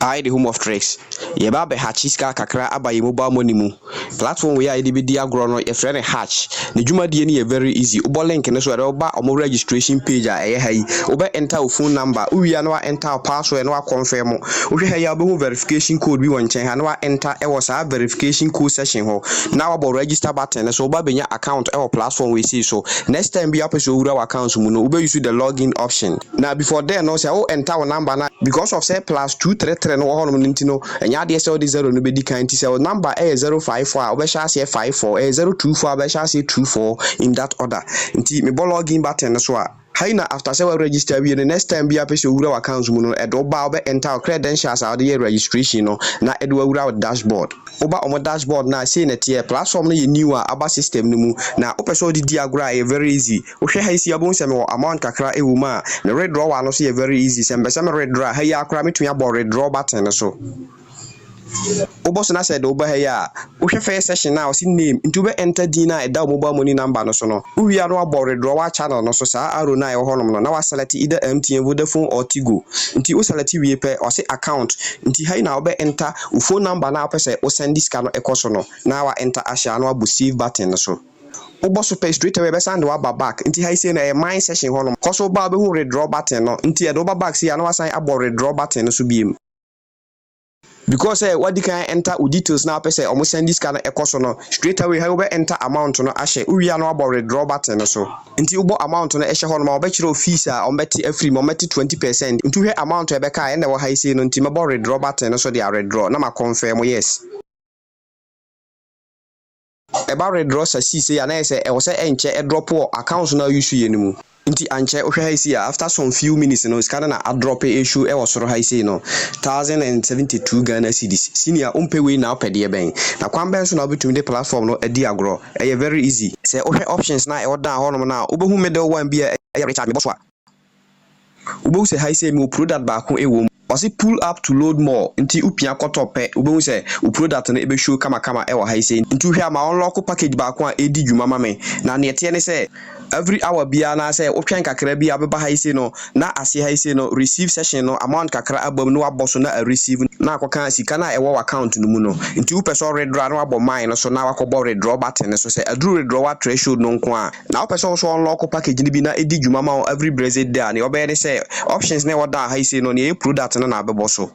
I the home of tricks. Yeba be hachiska kakra aba ye mobile money mu. Platform we are the agro no e friend hatch. The juma die very easy. Ubo link ne so oba omo registration page a eye hai. Oba enter your phone number. Uwi no enter password no confirm. Uhwe ha ya be verification code bi won chen ha no enter e was a verification code session ho. Now about register button so oba benya account e platform we see so. Next time be up so ura account mu no ube use the login option. Now before then no say oh enter your number na because of say +233 no ho no ntino enya de say 0 no be di kan ti say number 054 we shall say 54 024 we shall say 24 in that order nti me login button so a Haina after say we register we the next time be apese ura account mu no edo ba we enter credentials out the registration no na edo ura dashboard oba omo dashboard na say na tie platform no ye new aba system no mu na opese di agora e very easy ohwe ha isi abon se me amount kakra e wo ma na red draw wa no so ye very easy se mbese me red draw ha ya akra metun ya bo red draw button so Oboso na said oba ya uhwe first session na osi name nti ube enter dina eda mobile money number no so no uwi anu abore draw channel no so sa arrow na e ho no na wa select either MTN Vodafone or Tigo nti o select we pe osi account nti hai na obe enter u phone number na pese o send this ka no ekoso no na wa enter asha no abu save button no so Oboso pay straight away be send wa back nti hai say na e mine session ho no koso ba be hu redraw button no nti e do back see anu asan abore redraw button no so biem because what you can enter details now person almost send this kind of ecoso no straight away how we enter amount no ahye uwi no about withdraw button so nti ubo amount no ehye ho no ma obekire fees a ombeti free mo meti 20% nti hwe amount ebeka e na wo high say no nti mabo withdraw button so they are withdraw na ma confirm yes eba withdraw sa si say na say e wo say enche e drop account na use ye nimu nti anche ohwe ha isi after some few minutes no scan na a drop issue e wosoro ha isi no 1072 Ghana cedis senior umpe we na opede ben na kwambe so na obetumi de platform no edi agro e very easy say ohwe options na e odan ho no na obehu middle one bi e recharge me boso a obehu say ha isi me product ba ko e wo Osi pull up to load more nti upia kotope ubehu se u product na ebe show kama e wa ha say nti hwe ama unlock package ba ko a edi dwuma ma me na ne tie ne say every hour bia na say otwen kakra bia beba ha say no na ase ha say no receive session no amount kakra abam no aboso na a receive na akoka sika na e wo account no mu no nti u person redraw na abo mine no so na wakobo redraw button so say adru redraw threshold no nko a na u person so unlock package ni bi na edi dwuma ma every blessed day na obe ne say options na woda ha say no ne product na abeboso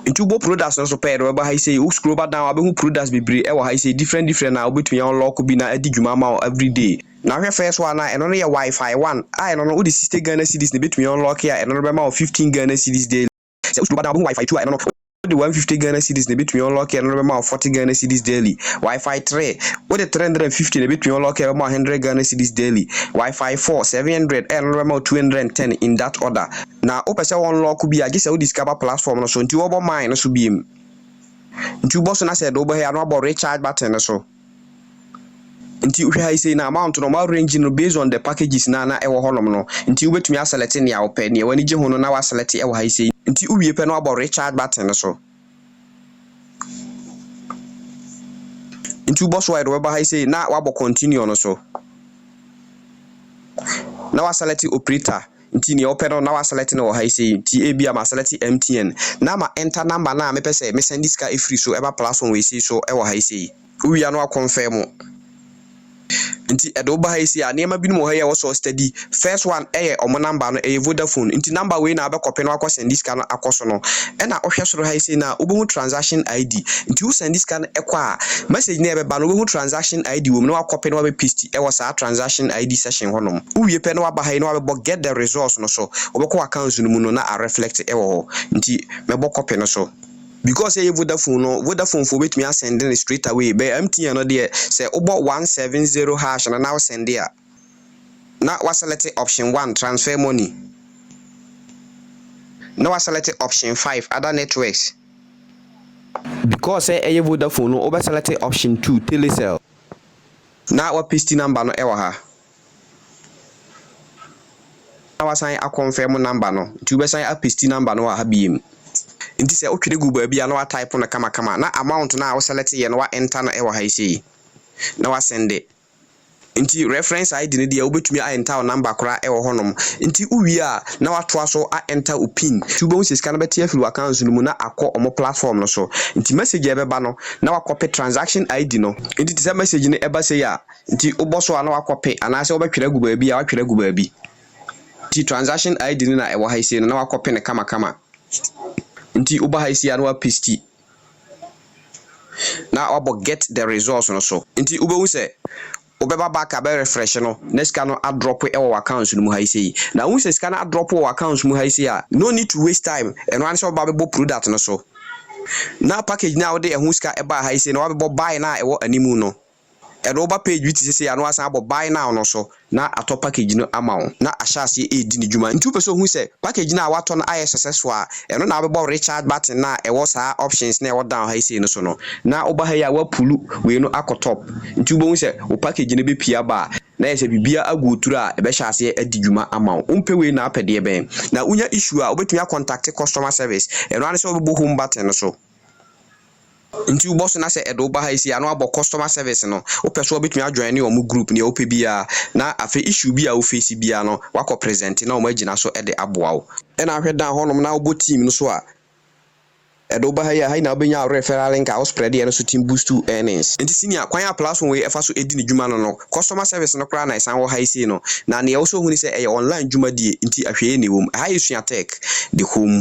into bo products no so pay do ba ha say you scroll back down abehu products bebre e wo ha say different na obetumi unlock bi na adi dwuma ma every day na hwe first one na eno no ye Wi-Fi 1 eno no odi 60 Ghana cedis na betumi unlock ya eno no be ma 15 Ghana cedis daily say scroll back down abehu Wi-Fi 2 eno no the 150 Ghana cedis na betumi unlock eno no be ma 40 Ghana cedis daily Wi-Fi 3 with the 350 na betumi unlock ya ma 100 Ghana cedis daily Wi-Fi 4 700 eno no be ma 210 in that order na opese unlock bi agise o discover platform no so nti wo bo mine no so biem nti wo bo so na say do bo here no about recharge button no so nti uhwe ha say na amount no ma range no based on the packages na e wo honom no nti wo betumi select ne ya ope ne wani je ho no na wa select e wo ha say nti uwie pe no about recharge button no so nti wo bo so we ba ha say na wa bo continue no so na wa select operator nti ne open no na wa select no ha say TAB am select MTN na ma enter number na me pese me send this ka e free so eba platform we say so e wo ha say uwie no confirm nti edo ba ha say anema bi no ha ye wo so steady first one omo number no Vodafone nti number we na abekope no akọ send this ka no akoso no e na ohwe soro ha say na obehu transaction ID nti wo send this ka no ekọ a message na ebe ba no obehu transaction ID wo no akope no abe paste e wo sa transaction ID session honom uwie pe no aba ha no abe get the results no so obekọ account no mu no na a reflect e wo ho nti mebo copy no so because Vodafone for wait me send it straight away be MTN no there say obo 170 hash na now send there na wa select option 1 transfer money na wa select option 5 other networks because Vodafone no oba select option 2 telesell na wa paste number no e wa ha na wa sign a confirm number no tu be sign a paste number no wa ha biem nti se otwede gu ba bia na wa type na kama na amount na wo select ye na wa enter na e wa ha isi na wa send it Nti reference ID ne dia wobetumi a enter o number kora e wo honom. Nti uwie a na watoa so a enter o pin. Nti wobon se sika no beti afiri account no mu na akọ omo platform no so. Nti message e beba no na wakope transaction ID no. Nti tse message ne eba se ya. Nti uboso a na wakope anase wobetwere gu baabi a watwere gu baabi. Nti transaction ID ne na e wo ha ise no na wakope ne kama. Nti uba ha ise ya na wapaste. Na wabo get the results no so. Nti ubehu se obeba back a be refresh no next can no drop e wo account no mu ha ise. Na hu se scan drop wo account mu ha ise a no need to waste time. Eno an se oba be bo product no so. Na package na wo de ehun sika e ba ha ise na wo be bo buy na e wo animu no. Edo ba page wit sese ya no asan abo buy now no so na ato package no amount na ahyase e di ni djuma ntu peso hu se package na wato na aye successful a eno na abebo recharge button na e wo sa options na e wo down ha ise no so no na oba ha ya wa pulu we no akotop ntu bo hu se o package no be pia ba na yese bibia agoturu a e be hyase adi djuma amount umpe we na apede ben na unya issue a obetumi contact customer service eno an se obebo home button no so. Nti uboso na se edo ba ha isi anu abo customer service no opeso obetumi adjoin ni omu group ne ope bia na afi issue bia o face bia no wako present na o magina so e de aboa wo e na hwe dan honom na obo team no so a edo ba ha ya na obenya referral link a o spread e no so team boost to earnings. Nti senior kwan ya platform we efa so edi ni djuma no customer service no kra na isan wo ha isi no na ne also hu ni se e online djuma die nti ahwe ni wom ha yesu tech the home